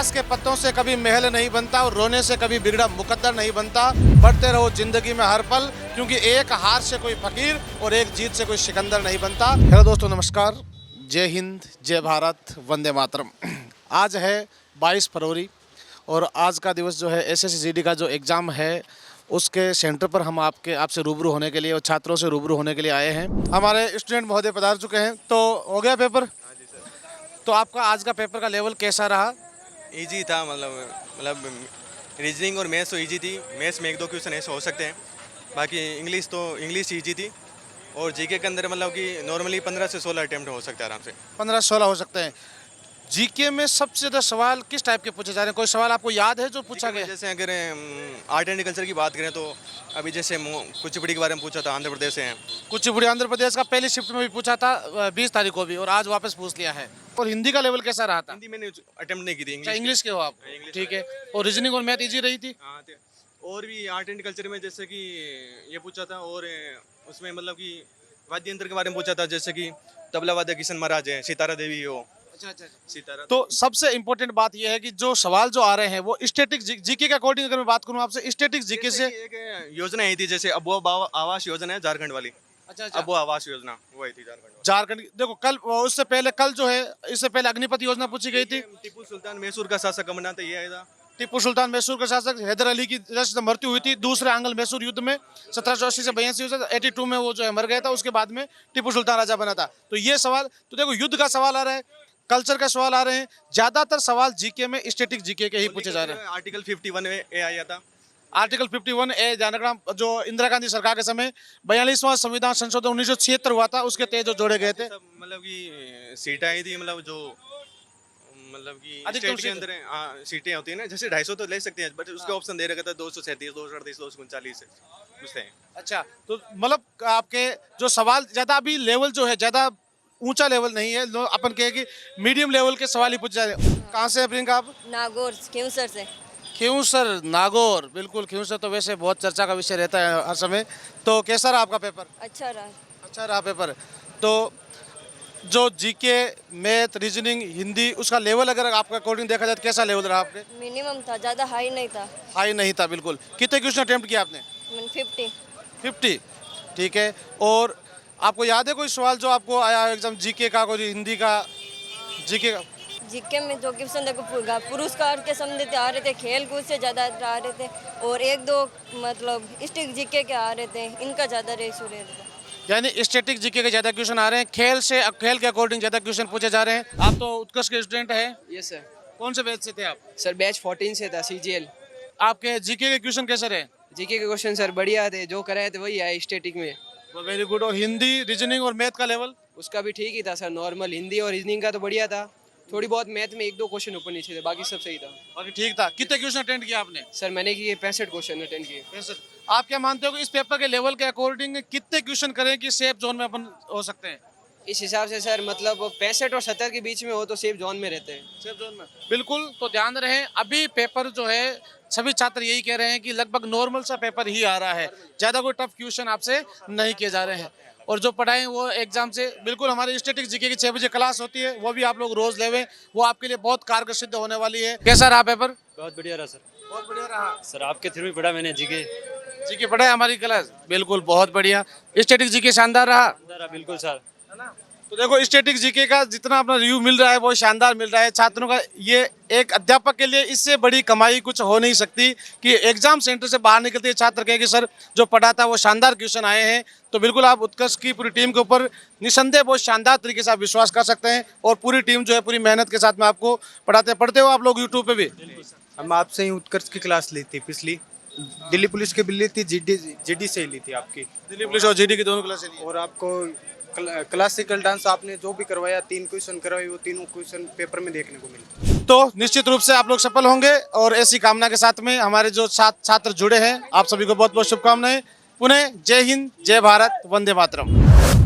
ताश के पत्तों से कभी महल नहीं बनता और रोने से कभी बिगड़ा मुकद्दर नहीं बनता। बढ़ते रहो जिंदगी में हर पल, क्योंकि एक हार से कोई फकीर और एक जीत से कोई सिकंदर नहीं बनता। हेलो दोस्तों, नमस्कार, जय हिंद, जय भारत, वंदे मातरम। आज है 22 फरवरी और आज का दिवस जो है SSCGD का जो एग्ज़ाम है उसके सेंटर पर हम आपसे रूबरू होने के लिए और छात्रों से रूबरू होने के लिए आए हैं। हमारे स्टूडेंट महोदय पधार चुके हैं। तो हो गया पेपर? तो आपका आज का पेपर का लेवल कैसा रहा? इजी था, मतलब रीजनिंग और मैथ्स तो इजी थी। मैथ्स में एक दो क्वेश्चन ऐसे हो सकते हैं, बाकी इंग्लिश इजी थी। और जीके के अंदर मतलब कि नॉर्मली 15 से 16 अटेम्प्ट हो सकते हैं आराम से। 15-16 हो सकते हैं। जीके में सबसे ज़्यादा सवाल किस टाइप के पूछे जा रहे हैं? कोई सवाल आपको याद है जो पूछा गया? जैसे अगर आर्ट एंड कल्चर की बात करें तो अभी जैसे कुचिपुड़ी के बारे में पूछा था, आंध्र प्रदेश से हैं। कुचिपुड़ी आंध्र प्रदेश का पहली शिफ्ट में भी पूछा था 20 तारीख को भी, और आज वापस पूछ लिया है। और हिंदी का लेवल कैसा रहा था? हिंदी मैंने अटेम्प्ट नहीं की थी। अच्छा, इंग्लिश के हो आप? इंग्लिश ठीक है। और रीजनिंग और मैथ इजी रही थी? हाँ थे। और भी आर्ट एंड कल्चर में जैसे कि ये पूछा था, और उसमें मतलब कि वाद्य यंत्र के बारे में पूछा था, जैसे कि तबला वादक किशन महाराज है, सितारा देवी हो। अच्छा। सितारा तो सबसे इम्पोर्टेंट बात यह है कि जो सवाल जो आ रहे हैं वो स्टैटिक जीके के अकॉर्डिंग अगर मैं बात करूं आपसे, स्टैटिक जीके से एक योजना आई थी, जैसे अबुआ आवास योजना है झारखंड वाली। अच्छा। अबुआ आवास योजना वो आई थी झारखंड। झारखंड देखो, कल उससे पहले कल जो है इससे पहले अग्निपथ योजना पूछी गई थी। टीपू सुल्तान मैसूर का शासक कब बना था, ये आया था। टीपू सुल्तान मैसूर के शासक हैदर अली की जस्ट मृत्यु हुई थी दूसरे आंग्ल मैसूर युद्ध में 1780 से 82 में वो जो है मर गया था। उसके बाद में टीपू सुल्तान राजा बना था। तो ये सवाल तो देखो, युद्ध का सवाल आ रहा है, कल्चर का सवाल आ रहे हैं। ज्यादातर सवाल जीके में स्टैटिक जीके के ही पूछे जा रहे हैं। आर्टिकल 51 ए आया था। आर्टिकल 51 ए जानग्राम जो इंदिरा गांधी सरकार के समय 42वां संविधान संशोधन 1976 हुआ था, उसके तहत जो जोड़े गए थे। मतलब कि सीटें आई थी, मतलब कि अधिकतम स्टेट के अंदर सीटें होती है ना, जैसे 250 तो ले सकते हैं, बट उसका ऑप्शन दे रखा था 237, 238, 239 पूछते हैं। अच्छा, तो मतलब आपके जो सवाल ज्यादा अभी लेवल जो है ज्यादा ऊंचा लेवल नहीं है, अपन कहे कि मीडियम लेवल के सवाल ही पूछे जा रहे हैं। कहाँ से हैं प्रियंका आप? नागौर खिंवसर से। खिंवसर, नागौर। बिल्कुल, खिंवसर तो वैसे बहुत चर्चा का विषय रहता है हर समय। तो कैसा रहा आपका पेपर? अच्छा रहा। अच्छा रहा पेपर। तो जो जीके, मैथ, रीजनिंग, हिंदी, उसका लेवल अगर आपका अकॉर्डिंग देखा जाए तो कैसा लेवल रहा आपके? मिनिमम था, ज़्यादा हाई नहीं था। हाई नहीं था, बिल्कुल। कितने क्वेश्चन अटेम्प्ट किया आपने? 50। ठीक है। और आपको याद है कोई सवाल जो आपको आया एग्जाम जीके का, कोई हिंदी का, जीके का? जीके में जो क्वेश्चन देखो पुरस्कार के संबंधित आ रहे थे, खेल कूद से ज़्यादा आ रहे थे, और एक दो मतलब स्टिक जीके के आ रहे थे, इनका ज़्यादा रेशो रह रहा था। यानी स्टैटिक जीके के ज़्यादा क्वेश्चन आ रहे हैं, खेल के अकॉर्डिंग ज़्यादा क्वेश्चन पूछे जा रहे हैं। आप तो उत्कर्ष के स्टूडेंट हैं? Yes sir. कौन से बैच से थे आप? सर बैच 14 से था, CGL। आपके जीके के क्वेश्चन कैसे रहे? जीके के क्वेश्चन सर बढ़िया थे, जो कराए थे वही आए स्टैटिक में। Very good. और हिंदी, रीजनिंग और मैथ का लेवल? उसका भी ठीक ही था सर, नॉर्मल। हिंदी और रीजनिंग का तो बढ़िया था, थोड़ी बहुत मैथ में एक दो क्वेश्चन ऊपर नीचे थे, बाकी सब सही था। बाकी ठीक था। कितने क्वेश्चन अटेंड किया आपने? सर मैंने किए 65 क्वेश्चन अटेंड किए। 65। आप क्या मानते हो कि इस पेपर के लेवल के अकॉर्डिंग कितने क्वेश्चन करें कि सेफ जोन में अपन हो सकते हैं? इस हिसाब से सर मतलब 65 और 70 के बीच में हो तो सेफ जोन में रहते हैं। सेफ जोन में, बिल्कुल। तो ध्यान रहे, अभी पेपर जो है सभी छात्र यही कह रहे हैं कि लगभग नॉर्मल सा पेपर ही आ रहा है, ज़्यादा कोई टफ क्वेश्चन आपसे नहीं किए जा रहे हैं। और जो पढ़ाएं वो एग्जाम से बिल्कुल, हमारी स्टैटिक जीके की 6 बजे क्लास होती है, वो भी आप लोग रोज लेवें, वो आपके लिए बहुत कारगर सिद्ध होने वाली है। कैसा रहा पेपर? बहुत बढ़िया रहा सर। बहुत बढ़िया रहा सर, आपके थ्रू ही पढ़ा मैंने जीके पढ़ा है हमारी क्लास। बिल्कुल, बहुत बढ़िया। स्टैटिक जीके शानदार रहा। बिल्कुल सर। तो देखो, स्टैटिक जीके का जितना अपना रिव्यू मिल रहा है वो शानदार मिल रहा है छात्रों का। ये एक अध्यापक के लिए इससे बड़ी कमाई कुछ हो नहीं सकती कि एग्जाम सेंटर से बाहर निकलते ही छात्र कहे कि सर जो पढ़ा था वो शानदार क्वेश्चन आए हैं। तो बिल्कुल आप उत्कर्ष की पूरी टीम के ऊपर निसंदेह बहुत शानदार तरीके से आप विश्वास कर सकते हैं, और पूरी टीम जो है पूरी मेहनत के साथ में आपको पढ़ते हो आप लोग यूट्यूब पे भी। हम आपसे ही उत्कर्ष की क्लास ली थी, पिछली दिल्ली पुलिस की भी ली थी, जीडी से ही ली थी आपकी। दिल्ली पुलिस और जीडी की दोनों क्लासें ली। और आपको क्लासिकल डांस आपने जो भी करवाया, 3 क्वेश्चन करवाए, वो तीनों क्वेश्चन पेपर में देखने को मिले। तो निश्चित रूप से आप लोग सफल होंगे, और ऐसी कामना के साथ में हमारे जो छात्र जुड़े हैं, आप सभी को बहुत बहुत शुभकामनाएं। पुनः जय हिंद, जय भारत, वंदे मातरम।